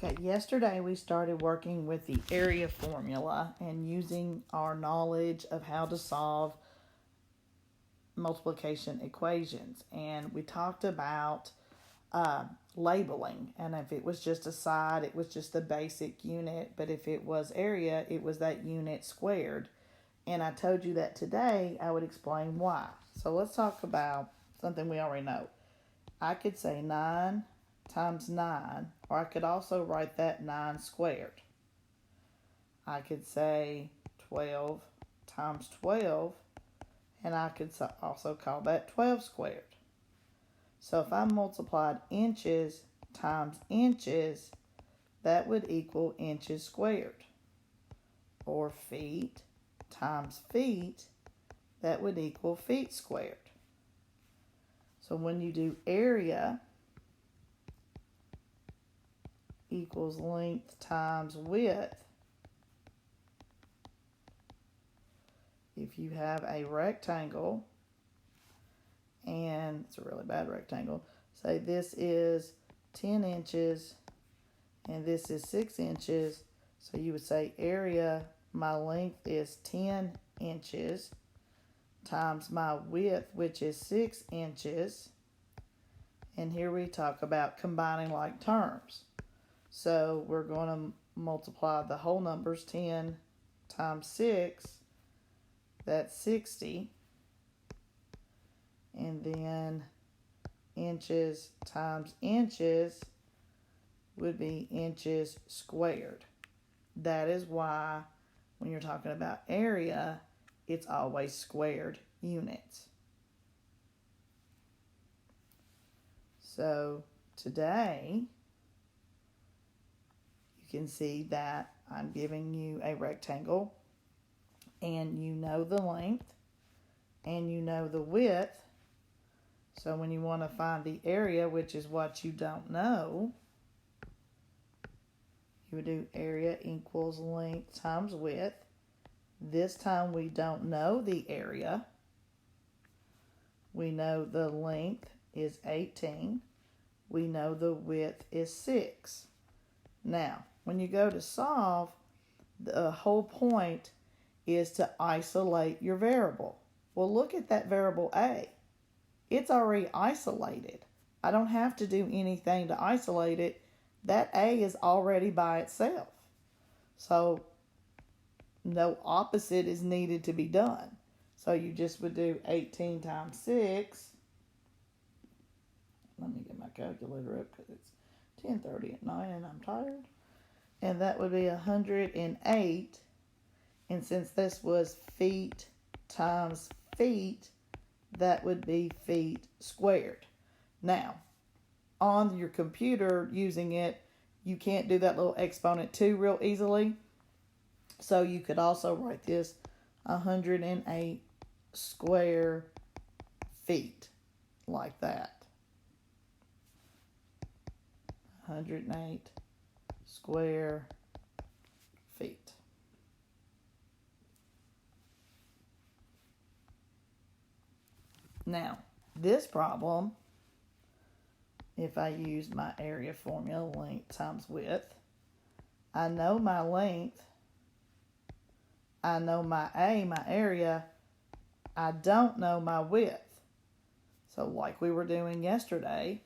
Okay, yesterday we started working with the area formula and using our knowledge of how to solve multiplication equations. And we talked about uh, labeling. And if it was just a side, it was just the basic unit. But if it was area, it was that unit squared. And I told you that today I would explain why. So let's talk about something we already know. I could say 9 times 9, or I could also write that 9 squared. I could say 12 times 12, and I could also call that 12 squared. So if I multiplied inches times inches, that would equal inches squared. Or feet times feet, that would equal feet squared. So when you do area equals length times width, if you have a rectangle, and it's a really bad rectangle, say this is 10 inches and this is 6 inches, so you would say area, my length is 10 inches times my width, which is 6 inches. And here we talk about combining like terms. So we're going to multiply the whole numbers. 10 times 6, that's 60. And then inches times inches would be inches squared. That is why when you're talking about area, it's always squared units. So today, you can see that I'm giving you a rectangle, and you know the length, and you know the width. So when you want to find the area, which is what you don't know, you would do area equals length times width. This time we don't know the area. We know the length is 18. We know the width is 6. Now, when you go to solve, the whole point is to isolate your variable. Well, look at that variable a. It's already isolated. I don't have to do anything to isolate it. That a is already by itself. So no opposite is needed to be done. So you just would do 18 times 6. Let me get my calculator up because it's 10:30 at night and I'm tired. And that would be 108. And since this was feet times feet, that would be feet squared. Now, on your computer using it, you can't do that little exponent 2 real easily. So you could also write this 108 square feet like that. 108 square feet. Now, this problem, if I use my area formula, length times width, I know my length, I know my A, my area, I don't know my width. So like we were doing yesterday,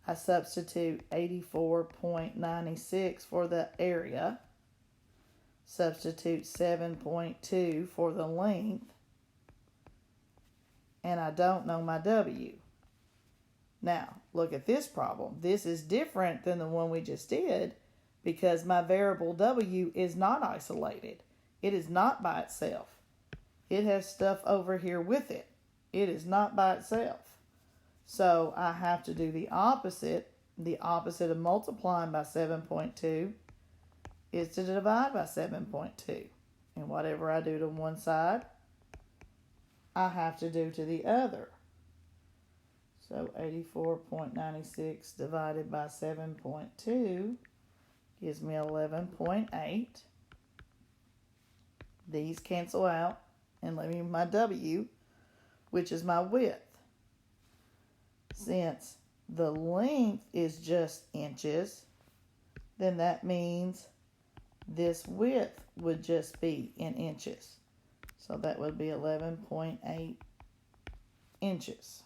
I substitute 84.96 for the area, substitute 7.2 for the length, and I don't know my W. Now, look at this problem. This is different than the one we just did because my variable W is not isolated. It is not by itself. It has stuff over here with it. It is not by itself. So I have to do the opposite. The opposite of multiplying by 7.2 is to divide by 7.2. And whatever I do to one side, I have to do to the other. So 84.96 divided by 7.2 gives me 11.8. These cancel out and leave me my W, which is my width. Since the length is just inches, then that means this width would just be in inches. So that would be 11.8 inches.